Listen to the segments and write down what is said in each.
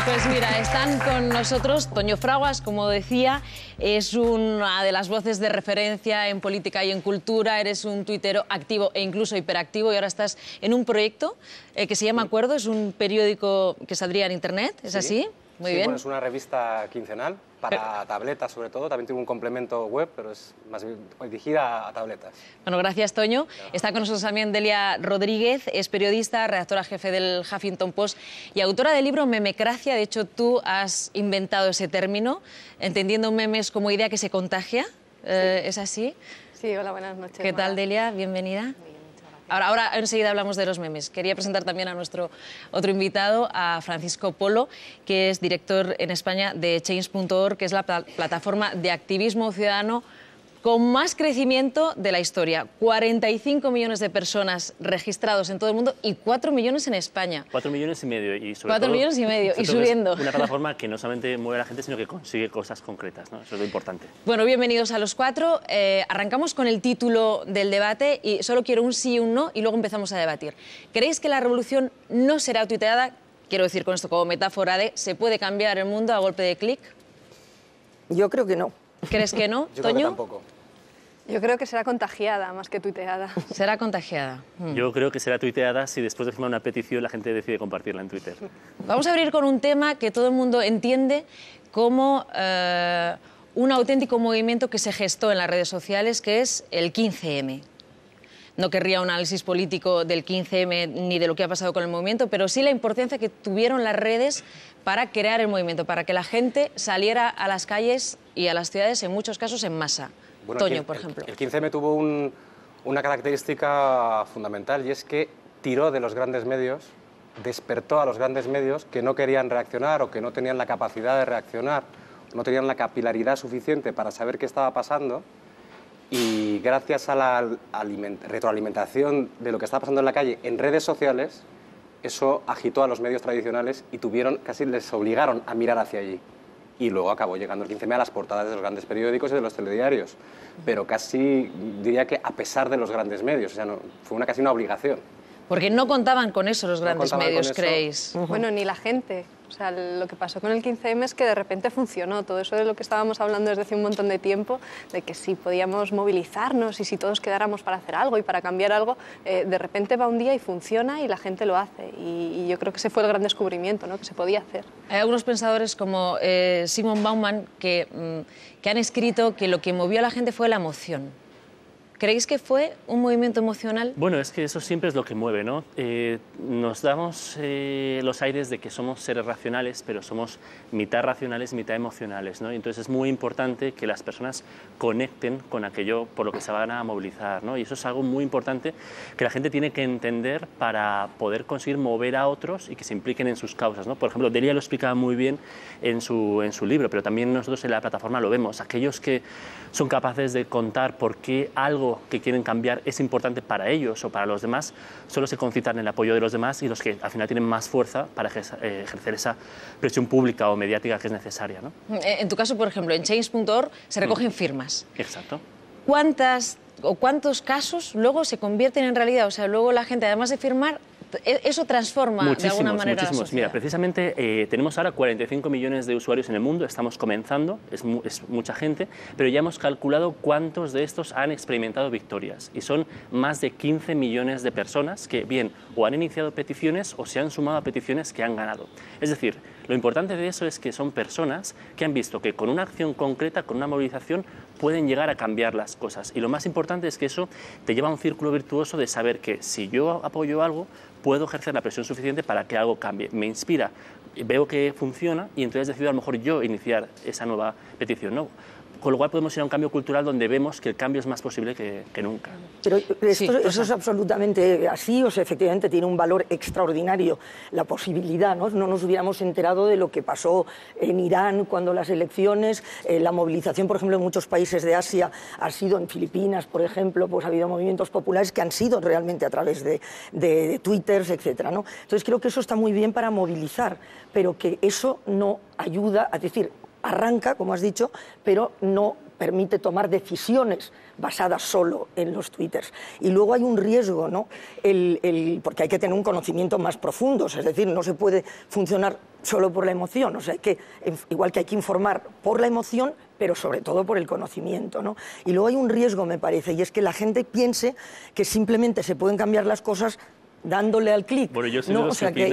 Pues mira, están con nosotros Toño Fraguas, como decía, es una de las voces de referencia en política y en cultura, eres un tuitero activo e incluso hiperactivo y ahora estás en un proyecto que se llama Acuerdo, es un periódico que saldría en internet, ¿es así? Muy bien. Bueno, es una revista quincenal para tabletas sobre todo, también tiene un complemento web, pero es más bien dirigida a tabletas. Bueno, gracias Toño. Está con nosotros también Delia Rodríguez, es periodista, redactora jefe del Huffington Post y autora del libro Memecracia. De hecho, tú has inventado ese término, entendiendo memes como idea que se contagia, ¿es así? Sí, hola, buenas noches. ¿Qué tal, Delia? Bienvenida. Ahora enseguida hablamos de los memes. Quería presentar también a nuestro otro invitado, a Francisco Polo, que es director en España de Change.org, que es la plataforma de activismo ciudadano con más crecimiento de la historia. 45 millones de personas registrados en todo el mundo y 4 millones en España. 4 millones y medio. Y sobre 4 todo, millones y medio, y subiendo. Es una plataforma que no solamente mueve a la gente, sino que consigue cosas concretas, ¿no? Eso es lo importante. Bueno, bienvenidos a los cuatro. Arrancamos con el título del debate y solo quiero un sí y un no y luego empezamos a debatir. ¿Creéis que la revolución no será tuiteada? Quiero decir con esto como metáfora de ¿se puede cambiar el mundo a golpe de clic? Yo creo que no. ¿Crees que no, Yo Toño? creo que tampoco. Yo creo que será contagiada más que tuiteada. Será contagiada. Yo creo que será tuiteada si después de firmar una petición la gente decide compartirla en Twitter. Vamos a abrir con un tema que todo el mundo entiende como un auténtico movimiento que se gestó en las redes sociales, que es el 15M. No querría un análisis político del 15M ni de lo que ha pasado con el movimiento, pero sí la importancia que tuvieron las redes para crear el movimiento, para que la gente saliera a las calles y a las ciudades, en muchos casos, en masa. Bueno, Toño, por ejemplo. El 15M tuvo una característica fundamental y es que tiró de los grandes medios, despertó a los grandes medios que no querían reaccionar o que no tenían la capacidad de reaccionar, no tenían la capilaridad suficiente para saber qué estaba pasando, y gracias a la retroalimentación de lo que estaba pasando en la calle en redes sociales, eso agitó a los medios tradicionales y casi les obligaron a mirar hacia allí. Y luego acabó llegando el 15M a las portadas de los grandes periódicos y de los telediarios, pero casi diría que a pesar de los grandes medios, o sea, fue casi una obligación. Porque no contaban con eso los grandes medios, ¿creéis? Bueno, ni la gente. O sea, lo que pasó con el 15M es que de repente funcionó. Todo eso de lo que estábamos hablando desde hace un montón de tiempo, de que si podíamos movilizarnos y si todos quedáramos para hacer algo y para cambiar algo, de repente va un día y funciona y la gente lo hace. Y yo creo que ese fue el gran descubrimiento, ¿no? Que se podía hacer. Hay algunos pensadores como Simon Bauman que han escrito que lo que movió a la gente fue la emoción. ¿Creéis que fue un movimiento emocional? Bueno, es que eso siempre es lo que mueve, ¿no? Nos damos los aires de que somos seres racionales, pero somos mitad racionales, mitad emocionales, ¿no? Y entonces es muy importante que las personas conecten con aquello por lo que se van a movilizar, ¿no? Y eso es algo muy importante que la gente tiene que entender para poder conseguir mover a otros y que se impliquen en sus causas, ¿no? Por ejemplo, Delia lo explicaba muy bien en su libro, pero también nosotros en la plataforma lo vemos. Aquellos que son capaces de contar por qué algo que quieren cambiar es importante para ellos o para los demás, solo se concitan en el apoyo de los demás y los que al final tienen más fuerza para ejercer esa presión pública o mediática que es necesaria, ¿no? En tu caso, por ejemplo, en Change.org se recogen firmas. Exacto. ¿Cuántos casos luego se convierten en realidad? O sea, luego la gente, además de firmar, eso transforma de alguna manera la sociedad. Mira, precisamente tenemos ahora 45 millones de usuarios en el mundo, estamos comenzando, es mucha gente, pero ya hemos calculado cuántos de estos han experimentado victorias y son más de 15 millones de personas que bien o han iniciado peticiones o se han sumado a peticiones que han ganado. Es decir, lo importante de eso es que son personas que han visto que con una acción concreta, con una movilización, pueden llegar a cambiar las cosas. Y lo más importante es que eso te lleva a un círculo virtuoso de saber que si yo apoyo algo, puedo ejercer la presión suficiente para que algo cambie. Me inspira, veo que funciona y entonces decido a lo mejor yo iniciar esa nueva petición, ¿no? Con lo cual podemos ir a un cambio cultural donde vemos que el cambio es más posible que nunca. Pero eso es absolutamente así, o sea, efectivamente tiene un valor extraordinario la posibilidad, ¿no? No nos hubiéramos enterado de lo que pasó en Irán cuando las elecciones, la movilización, por ejemplo, en muchos países de Asia ha sido, en Filipinas, por ejemplo, pues ha habido movimientos populares que han sido realmente a través de Twitters, etcétera, ¿no? Entonces creo que eso está muy bien para movilizar, pero que eso no ayuda, es decir, arranca, como has dicho, pero no permite tomar decisiones basadas solo en los twitters. Y luego hay un riesgo, ¿no? Porque hay que tener un conocimiento más profundo, es decir, no se puede funcionar solo por la emoción, o sea, igual que hay que informar por la emoción, pero sobre todo por el conocimiento, ¿no? Y luego hay un riesgo, me parece, y es que la gente piense que simplemente se pueden cambiar las cosas dándole al clic. Bueno, yo soy ¿no? de los O sea, que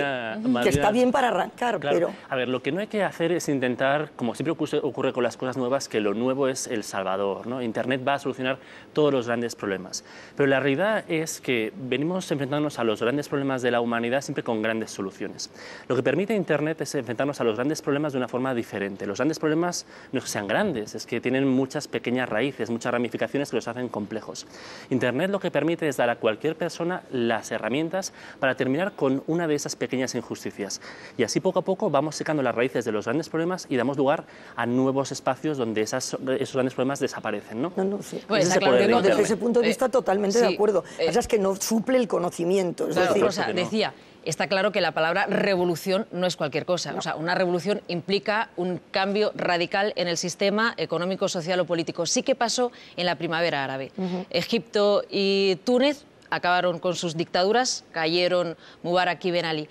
está bien para arrancar, claro. pero... A ver, lo que no hay que hacer es intentar, como siempre ocurre con las cosas nuevas, que lo nuevo es el salvador, ¿no? Internet va a solucionar todos los grandes problemas. Pero la realidad es que venimos enfrentándonos a los grandes problemas de la humanidad siempre con grandes soluciones. Lo que permite Internet es enfrentarnos a los grandes problemas de una forma diferente. Los grandes problemas no es que sean grandes, es que tienen muchas pequeñas raíces, muchas ramificaciones que los hacen complejos. Internet lo que permite es dar a cualquier persona las herramientas para terminar con una de esas pequeñas injusticias. Y así poco a poco vamos secando las raíces de los grandes problemas y damos lugar a nuevos espacios donde esos grandes problemas desaparecen, ¿no? No, sí. Pues está claro no, desde ese punto de vista totalmente de acuerdo. Es que no suple el conocimiento. Es Claro, decir, Rosa, decía, está claro que la palabra revolución no es cualquier cosa. O sea, una revolución implica un cambio radical en el sistema económico, social o político. Sí que pasó en la primavera árabe. Egipto y Túnez acabaron con sus dictaduras, cayeron Mubarak y Ben Ali.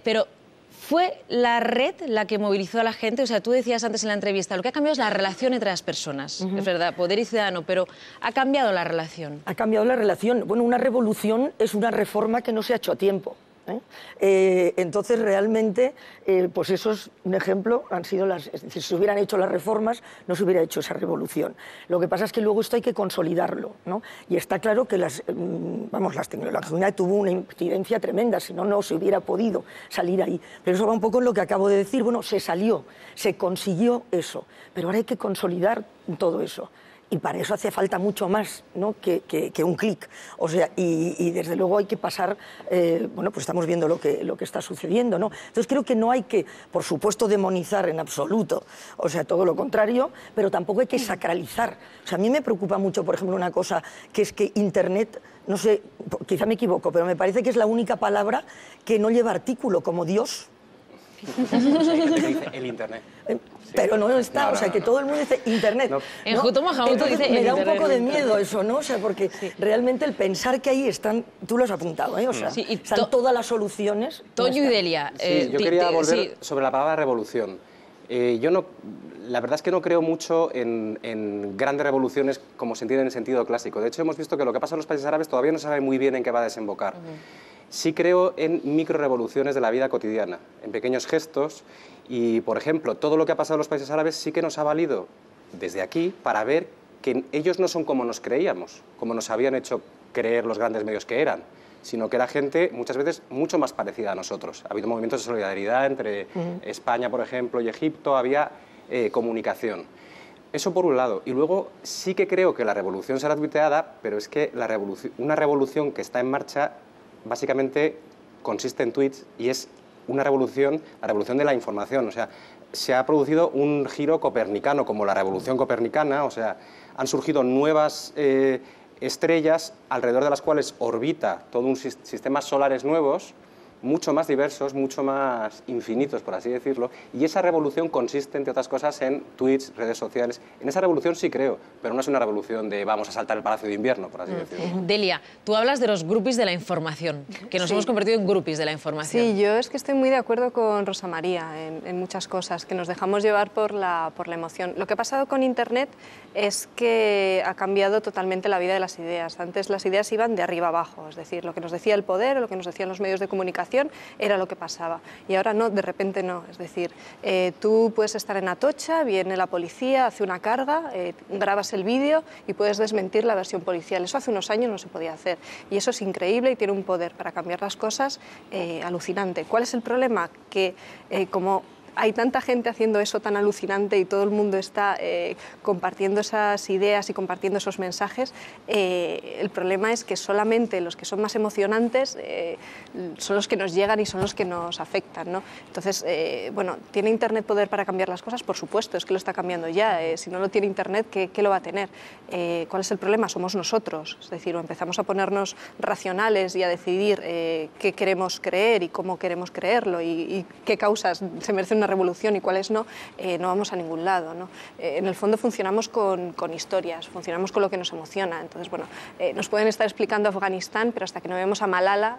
Pero ¿fue la red la que movilizó a la gente? O sea, tú decías antes en la entrevista, lo que ha cambiado es la relación entre las personas. Es verdad, poder y ciudadano, pero ¿ha cambiado la relación? Ha cambiado la relación. Bueno, una revolución es una reforma que no se ha hecho a tiempo. Entonces, realmente, pues eso es un ejemplo, es decir, si se hubieran hecho las reformas, no se hubiera hecho esa revolución. Lo que pasa es que luego esto hay que consolidarlo, ¿no? Y está claro que la tecnología tuvo una incidencia tremenda, si no, no se hubiera podido salir ahí. Pero eso va un poco en lo que acabo de decir, bueno, se salió, se consiguió eso, pero ahora hay que consolidar todo eso. Y para eso hace falta mucho más, ¿no? que un clic. O sea, y desde luego hay que pasar, bueno, pues estamos viendo lo que está sucediendo, ¿no? Entonces creo que no hay que, por supuesto, demonizar en absoluto, o sea, todo lo contrario, pero tampoco hay que sacralizar. O sea, a mí me preocupa mucho, por ejemplo, una cosa, que es que Internet, no sé, quizá me equivoco, pero me parece que es la única palabra que no lleva artículo, como Dios. El Internet. Pero no está, o sea, que todo el mundo dice Internet. No. En Juto Mahamuto dice me da un Internet. poco de miedo eso, ¿no? O sea, porque realmente el pensar que ahí están, tú lo has apuntado, ¿eh? O sea, están todas las soluciones. Toño y Delia. Yo quería volver sobre la palabra revolución. La verdad es que no creo mucho en grandes revoluciones como se entiende en el sentido clásico. De hecho, hemos visto que lo que pasa en los países árabes todavía no se sabe muy bien en qué va a desembocar. Sí creo en microrevoluciones de la vida cotidiana, en pequeños gestos y, por ejemplo, todo lo que ha pasado en los países árabes sí que nos ha valido desde aquí para ver que ellos no son como nos creíamos, como nos habían hecho creer los grandes medios que eran, sino que era gente muchas veces mucho más parecida a nosotros. Ha habido movimientos de solidaridad entre España, por ejemplo, y Egipto, había comunicación. Eso por un lado. Y luego sí que creo que la revolución será tuiteada, pero es que una revolución que está en marcha básicamente consiste en tweets y es una revolución, la revolución de la información. O sea, se ha producido un giro copernicano, como la revolución copernicana, o sea, han surgido nuevas estrellas alrededor de las cuales orbita todo un sistemas solares nuevos, mucho más diversos, mucho más infinitos, por así decirlo, y esa revolución consiste, entre otras cosas, en tweets, redes sociales. En esa revolución sí creo, pero no es una revolución de vamos a saltar el Palacio de Invierno, por así decirlo. Delia, tú hablas de los grupis de la información, que nos hemos convertido en grupis de la información. Sí, yo es que estoy muy de acuerdo con Rosa María en muchas cosas, que nos dejamos llevar por la emoción. Lo que ha pasado con Internet es que ha cambiado totalmente la vida de las ideas. Antes las ideas iban de arriba abajo, es decir, lo que nos decía el poder o lo que nos decían los medios de comunicación era lo que pasaba. Y ahora no, de repente no. Es decir, tú puedes estar en Atocha, viene la policía, hace una carga, grabas el vídeo y puedes desmentir la versión policial. Eso hace unos años no se podía hacer. Y eso es increíble y tiene un poder para cambiar las cosas alucinante. ¿Cuál es el problema? Que como hay tanta gente haciendo eso tan alucinante y todo el mundo está compartiendo esas ideas y compartiendo esos mensajes, el problema es que solamente los que son más emocionantes son los que nos llegan y son los que nos afectan, ¿no? Entonces, bueno, ¿tiene Internet poder para cambiar las cosas? Por supuesto, es que lo está cambiando ya. Si no lo tiene Internet, ¿qué lo va a tener? ¿Cuál es el problema? Somos nosotros. Es decir, o empezamos a ponernos racionales y a decidir qué queremos creer y cómo queremos creerlo y qué causas se merecen una revolución y cuáles no, no vamos a ningún lado, ¿no? En el fondo funcionamos con historias, funcionamos con lo que nos emociona. Entonces, bueno, nos pueden estar explicando Afganistán, pero hasta que no vemos a Malala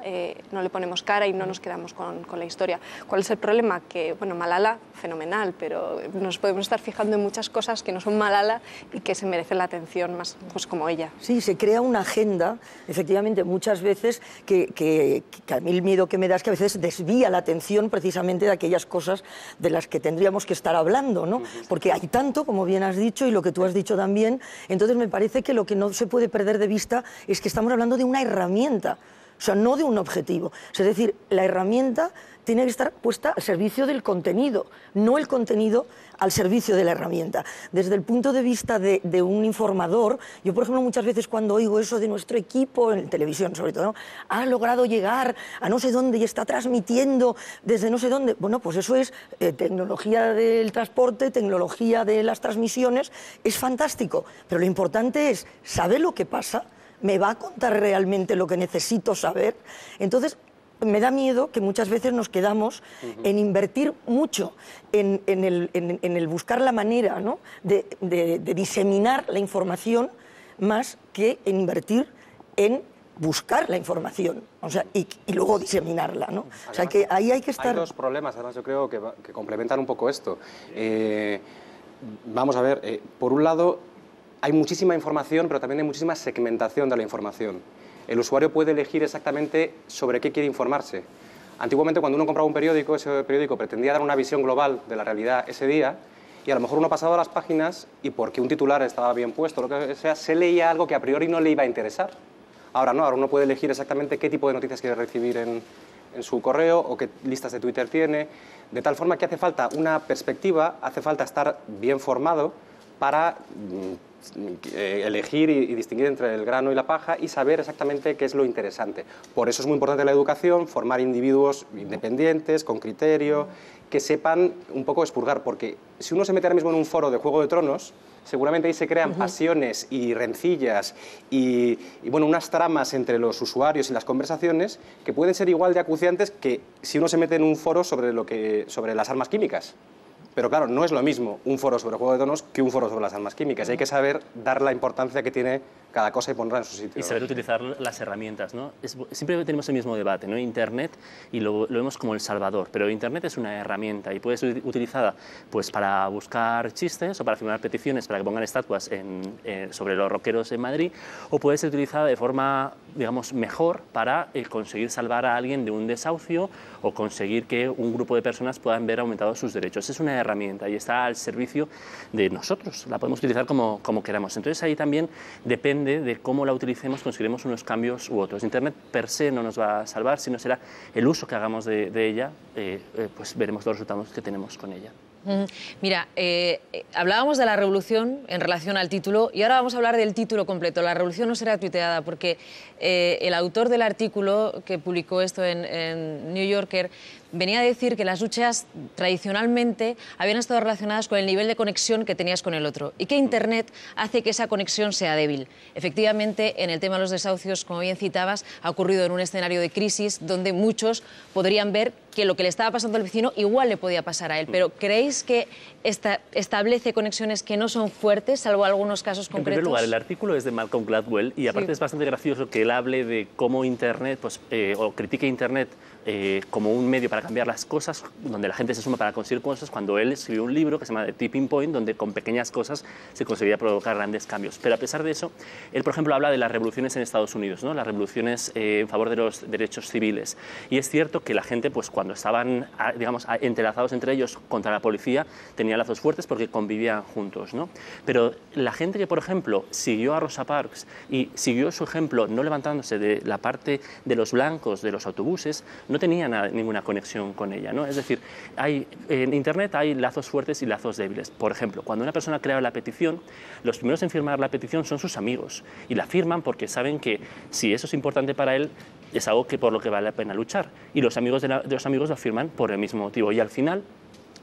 no le ponemos cara y no nos quedamos con la historia. ¿Cuál es el problema? Que, bueno, Malala, fenomenal, pero nos podemos estar fijando en muchas cosas que no son Malala y que se merecen la atención más, pues, como ella. Sí, se crea una agenda, efectivamente, muchas veces, que a mí el miedo que me da es que a veces desvía la atención precisamente de aquellas cosas de las que tendríamos que estar hablando, ¿no? Porque hay tanto, como bien has dicho, y lo que tú has dicho también, entonces me parece que lo que no se puede perder de vista es que estamos hablando de una herramienta, o sea, no de un objetivo. Es decir, la herramienta tiene que estar puesta al servicio del contenido, no el contenido al servicio de la herramienta. Desde el punto de vista de un informador, yo, por ejemplo, muchas veces cuando oigo eso de nuestro equipo, en televisión sobre todo, ¿no?, ha logrado llegar a no sé dónde y está transmitiendo desde no sé dónde, bueno, pues eso es tecnología del transporte, tecnología de las transmisiones, es fantástico, pero lo importante es, ¿sabe lo que pasa? ¿Me va a contar realmente lo que necesito saber? Entonces, me da miedo que muchas veces nos quedamos en invertir mucho en el buscar la manera, ¿no?, de diseminar la información más que en invertir en buscar la información, o sea, y luego diseminarla, ¿no? Además, o sea, que ahí hay que estar... Hay dos problemas, además, yo creo que complementan un poco esto. Vamos a ver, por un lado, hay muchísima información, pero también hay muchísima segmentación de la información. El usuario puede elegir exactamente sobre qué quiere informarse. Antiguamente, cuando uno compraba un periódico, ese periódico pretendía dar una visión global de la realidad ese día, y a lo mejor uno pasaba las páginas y porque un titular estaba bien puesto, lo que sea, se leía algo que a priori no le iba a interesar. Ahora no, ahora uno puede elegir exactamente qué tipo de noticias quiere recibir en su correo o qué listas de Twitter tiene, de tal forma que hace falta una perspectiva, hace falta estar bien formado para elegir y distinguir entre el grano y la paja y saber exactamente qué es lo interesante. Por eso es muy importante la educación, formar individuos independientes, con criterio, que sepan un poco expurgar, porque si uno se mete ahora mismo en un foro de Juego de Tronos, seguramente ahí se crean pasiones y rencillas y bueno, unas tramas entre los usuarios y las conversaciones que pueden ser igual de acuciantes que si uno se mete en un foro sobre las armas químicas. Pero claro, no es lo mismo un foro sobre Juego de Tronos que un foro sobre las armas químicas. Hay que saber dar la importancia que tiene cada cosa y ponerla en su sitio. Y saber utilizar las herramientas, ¿no? Siempre tenemos el mismo debate, ¿no? Internet, y lo vemos como el salvador, pero Internet es una herramienta y puede ser utilizada, pues, para buscar chistes o para firmar peticiones para que pongan estatuas sobre los rockeros en Madrid, o puede ser utilizada de forma, digamos, mejor para conseguir salvar a alguien de un desahucio o conseguir que un grupo de personas puedan ver aumentados sus derechos. Es una herramienta y está al servicio de nosotros, la podemos utilizar como queramos. Entonces ahí también depende de cómo la utilicemos, conseguiremos unos cambios u otros. Internet per se no nos va a salvar, sino será el uso que hagamos de ella, pues veremos los resultados que tenemos con ella. Mira, hablábamos de la revolución en relación al título y ahora vamos a hablar del título completo. La revolución no será tuiteada porque el autor del artículo que publicó esto en New Yorker venía a decir que las luchas tradicionalmente habían estado relacionadas con el nivel de conexión que tenías con el otro y que Internet hace que esa conexión sea débil. Efectivamente, en el tema de los desahucios, como bien citabas, ha ocurrido en un escenario de crisis donde muchos podrían ver que lo que le estaba pasando al vecino igual le podía pasar a él. Pero ¿creéis que establece conexiones que no son fuertes, salvo algunos casos concretos? En primer lugar, el artículo es de Malcolm Gladwell y aparte es bastante gracioso que él hable de cómo Internet, pues, o critique Internet como un medio para cambiar las cosas, donde la gente se suma para conseguir cosas, cuando él escribió un libro que se llama The Tipping Point, donde con pequeñas cosas se conseguía provocar grandes cambios. Pero a pesar de eso, él, por ejemplo, habla de las revoluciones en Estados Unidos, ¿no? Las revoluciones en favor de los derechos civiles. Y es cierto que la gente, pues, cuando estaban, digamos, entrelazados entre ellos contra la policía, tenía lazos fuertes porque convivían juntos, ¿no? Pero la gente que, por ejemplo, siguió a Rosa Parks y siguió su ejemplo no levantándose de la parte de los blancos de los autobuses, no tenía ninguna conexión con ella, ¿no? Es decir, en Internet hay lazos fuertes y lazos débiles. Por ejemplo, cuando una persona crea la petición, los primeros en firmar la petición son sus amigos y la firman porque saben que si eso es importante para él, es algo por lo que vale la pena luchar. Y los amigos de los amigos lo firman por el mismo motivo. Y al final,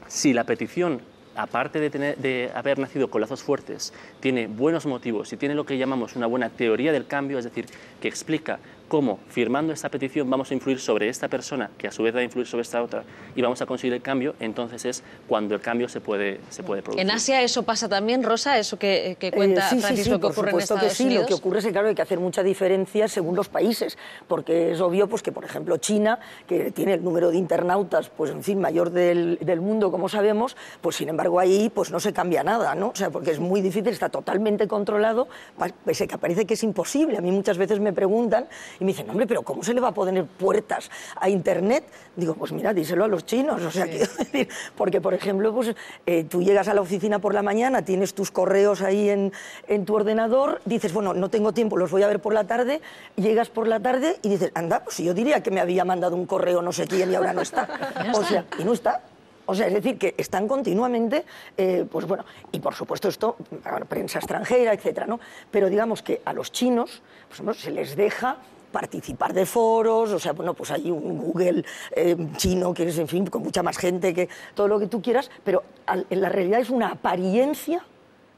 si la petición, aparte de haber nacido con lazos fuertes, tiene buenos motivos y tiene lo que llamamos una buena teoría del cambio, es decir, que explica cómo firmando esta petición vamos a influir sobre esta persona, que a su vez va a influir sobre esta otra, y vamos a conseguir el cambio, entonces es cuando el cambio se puede producir. ¿En Asia eso pasa también, Rosa? ¿Eso que cuenta Francisco que ocurre en Estados Unidos? Lo que ocurre es que, claro, hay que hacer mucha diferencia según los países, porque es obvio pues, que, por ejemplo, China, que tiene el número de internautas, pues, en fin, mayor del mundo, como sabemos, pues, sin embargo, ahí pues, no se cambia nada, ¿no? O sea, porque es muy difícil, está totalmente controlado, pese que parece que es imposible. A mí muchas veces me preguntan y me dicen, hombre, pero ¿cómo se le va a poner puertas a Internet? Digo, pues mira, díselo a los chinos, o sea, quiero decir, porque, por ejemplo, pues, tú llegas a la oficina por la mañana, tienes tus correos ahí en tu ordenador, dices, bueno, no tengo tiempo, los voy a ver por la tarde, llegas por la tarde y dices, anda, pues yo diría que me había mandado un correo no sé quién y ahora no está. O sea, y no está. O sea, es decir, que están continuamente, pues bueno, y por supuesto esto, prensa extranjera, etcétera, ¿no? Pero digamos que a los chinos, pues, bueno, se les deja participar de foros, o sea, bueno, pues hay un Google chino que es, en fin, con mucha más gente que todo lo que tú quieras, pero en la realidad es una apariencia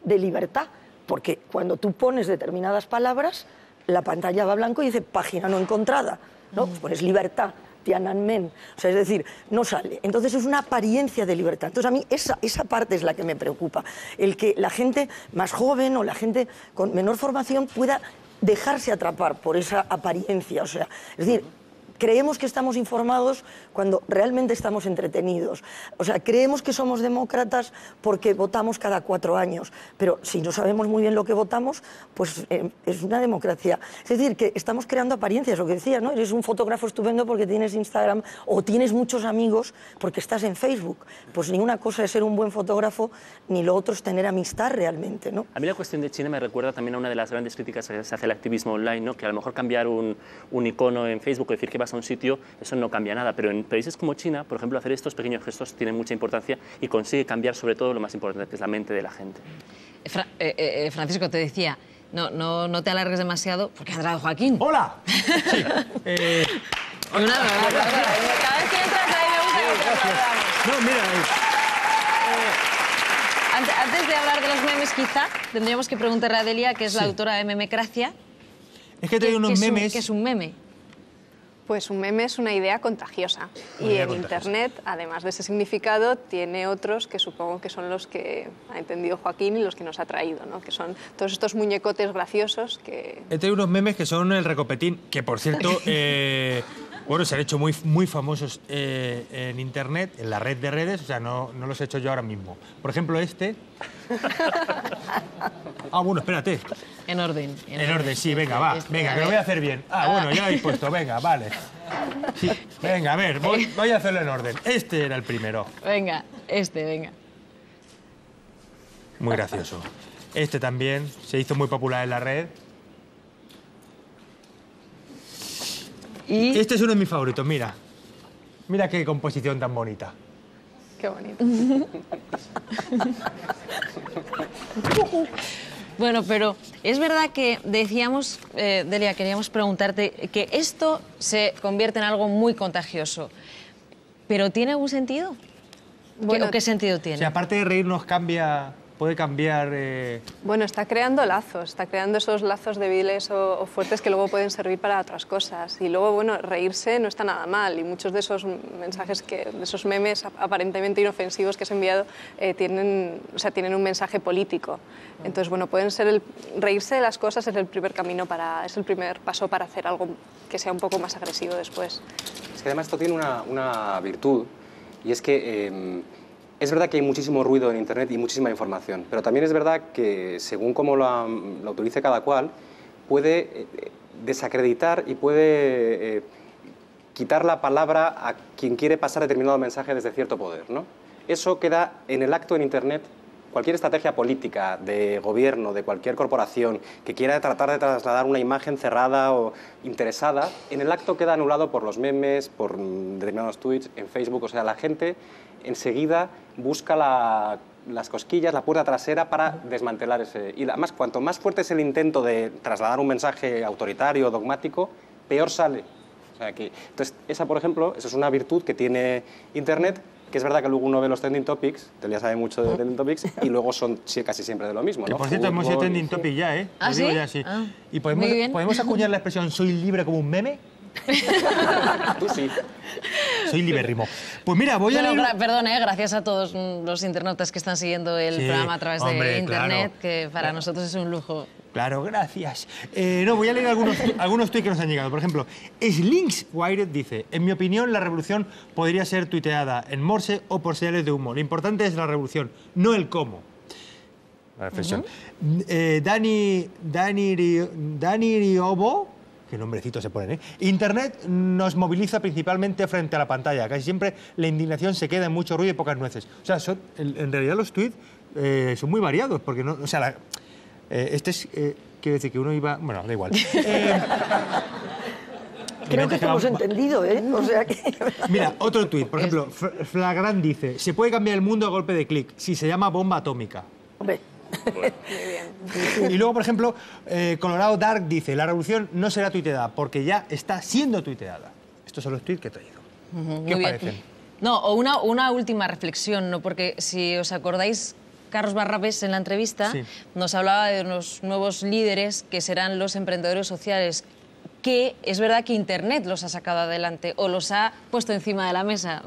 de libertad, porque cuando tú pones determinadas palabras, la pantalla va a blanco y dice página no encontrada, ¿no? Pues pones libertad, Tiananmen, o sea, es decir, no sale. Entonces es una apariencia de libertad. Entonces a mí esa parte es la que me preocupa, el que la gente más joven o la gente con menor formación pueda dejarse atrapar por esa apariencia, o sea, es decir, creemos que estamos informados cuando realmente estamos entretenidos. O sea, creemos que somos demócratas porque votamos cada 4 años, pero si no sabemos muy bien lo que votamos, pues es una democracia. Es decir, que estamos creando apariencias, lo que decía, ¿no? Eres un fotógrafo estupendo porque tienes Instagram o tienes muchos amigos porque estás en Facebook. Pues ni una cosa es ser un buen fotógrafo, ni lo otro es tener amistad realmente, ¿no? A mí la cuestión de China me recuerda también a una de las grandes críticas que se hace al activismo online, ¿no? Que a lo mejor cambiar un icono en Facebook o decir que vas a un sitio, eso no cambia nada, pero en países como China, por ejemplo, hacer estos pequeños gestos tiene mucha importancia y consigue cambiar sobre todo lo más importante, que es la mente de la gente. Francisco, te decía, no te alargues demasiado porque ha entrado Joaquín. ¡Hola! Sí. Cada vez que entras ahí me gusta que te aplaudamos. No, mira... Antes de hablar de los memes, quizá tendríamos que preguntarle a Delia, que es la autora de Memecracia. Es que traigo unos memes... ¿Qué es un meme? Pues un meme es una idea contagiosa y en Internet, además de ese significado, tiene otros que supongo que son los que ha entendido Joaquín y los que nos ha traído, ¿no? Que son todos estos muñecotes graciosos que... He traído unos memes que son el recopetín, que por cierto, bueno, se han hecho muy famosos en Internet, en la red de redes, o sea, no los he hecho yo ahora mismo. Por ejemplo, este... Ah, bueno, espérate. En orden. En orden, sí, venga, va. Venga, que lo voy a hacer bien. Ah, bueno, ya lo habéis puesto, venga, vale. Sí, venga, a ver, voy a hacerlo en orden. Este era el primero. Venga, venga. Muy gracioso. Este también se hizo muy popular en la red. Y... Este es uno de mis favoritos, mira. Mira qué composición tan bonita. Qué bonito. Bueno, pero es verdad que decíamos, Delia, queríamos preguntarte que esto se convierte en algo muy contagioso, pero ¿tiene algún sentido? Bueno, ¿Qué sentido tiene? Si aparte de reírnos puede cambiar... Bueno, está creando lazos, está creando esos lazos débiles o fuertes que luego pueden servir para otras cosas. Y luego, bueno, reírse no está nada mal y muchos de esos mensajes, de esos memes aparentemente inofensivos que has enviado tienen un mensaje político. Entonces, bueno, pueden ser reírse de las cosas es el primer paso para hacer algo que sea un poco más agresivo después. Es que además esto tiene una virtud y es que... Es verdad que hay muchísimo ruido en Internet y muchísima información, pero también es verdad que según cómo la utilice cada cual, puede desacreditar y puede quitar la palabra a quien quiere pasar determinado mensaje desde cierto poder, ¿no? Eso queda en el acto en Internet. Cualquier estrategia política de gobierno, de cualquier corporación que quiera tratar de trasladar una imagen cerrada o interesada, en el acto queda anulado por los memes, por determinados tweets en Facebook. O sea, la gente enseguida busca las cosquillas, la puerta trasera para desmantelar ese... Y además, cuanto más fuerte es el intento de trasladar un mensaje autoritario o dogmático, peor sale. O sea que, entonces, esa, por ejemplo, eso es una virtud que tiene Internet, Que es verdad que luego uno ve los trending topics, Delia sabe mucho de trending topics, y luego son casi siempre de lo mismo, Que ¿no? por cierto, hemos sido Fútbol, trending topic ya, ¿eh? ¿Ah, Lo digo sí? ya, sí. Ah, ¿Y muy bien. podemos acuñar la expresión soy libre como un meme? Tú sí. Soy libérrimo. Pues mira, voy a Bueno, leer... perdón, gracias a todos los internautas que están siguiendo el Sí, programa a través hombre, de internet, claro. que para nosotros es un lujo. Claro, gracias. No, voy a leer algunos tuits que nos han llegado. Por ejemplo, Slinks Wired dice: en mi opinión, la revolución podría ser tuiteada en Morse o por señales de humo. Lo importante es la revolución, no el cómo. La reflexión. Dani Riobo, qué nombrecitos se ponen, ¿eh? Internet nos moviliza principalmente frente a la pantalla. Casi siempre la indignación se queda en mucho ruido y pocas nueces. O sea, en realidad los tuits son muy variados, porque no, o sea, quiero decir que uno iba... Bueno, da igual. Creo que te hemos entendido, ¿eh? O sea que... Mira, otro tuit. Por ejemplo, Flagrant dice: se puede cambiar el mundo a golpe de clic si se llama bomba atómica. Hombre, Y luego, por ejemplo, Colorado Dark dice: la revolución no será tuiteada porque ya está siendo tuiteada. Estos son los tuits que he traído. ¿Qué os parecen? No, o una última reflexión, ¿no? Porque si os acordáis, Carlos Barrabés en la entrevista Sí. nos hablaba de unos nuevos líderes que serán los emprendedores sociales, que es verdad que Internet los ha sacado adelante o los ha puesto encima de la mesa,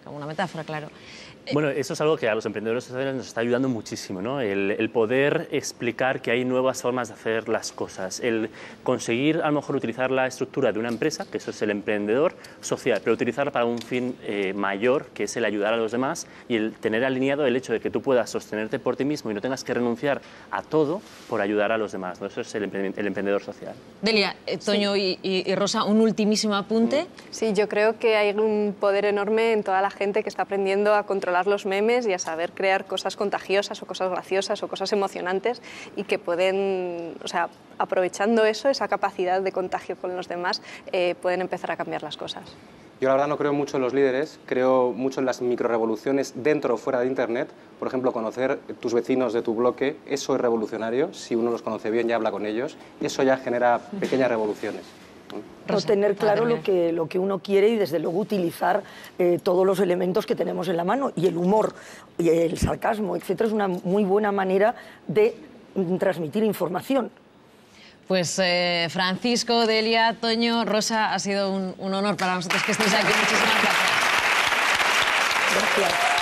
como una metáfora, claro. Bueno, eso es algo que a los emprendedores sociales nos está ayudando muchísimo, ¿no? El poder explicar que hay nuevas formas de hacer las cosas, el conseguir a lo mejor utilizar la estructura de una empresa, que eso es el emprendedor social, pero utilizarla para un fin mayor, que es el ayudar a los demás, y el tener alineado el hecho de que tú puedas sostenerte por ti mismo y no tengas que renunciar a todo por ayudar a los demás, ¿no? Eso es el emprendedor social. Delia, Toño y Rosa, un ultimísimo apunte. Sí, yo creo que hay un poder enorme en toda la gente que está aprendiendo a controlar los memes y a saber crear cosas contagiosas o cosas graciosas o cosas emocionantes y que pueden, o sea, aprovechando eso, esa capacidad de contagio con los demás, pueden empezar a cambiar las cosas. Yo la verdad no creo mucho en los líderes, creo mucho en las microrevoluciones dentro o fuera de Internet. Por ejemplo, conocer tus vecinos de tu bloque, eso es revolucionario. Si uno los conoce bien y habla con ellos, eso ya genera pequeñas revoluciones. no tener claro lo que uno quiere y desde luego utilizar todos los elementos que tenemos en la mano. Y el humor y el sarcasmo, etcétera, es una muy buena manera de transmitir información. Pues Francisco, Delia, Toño, Rosa, ha sido un honor para nosotros que estéis aquí. Muchísimas gracias. Gracias.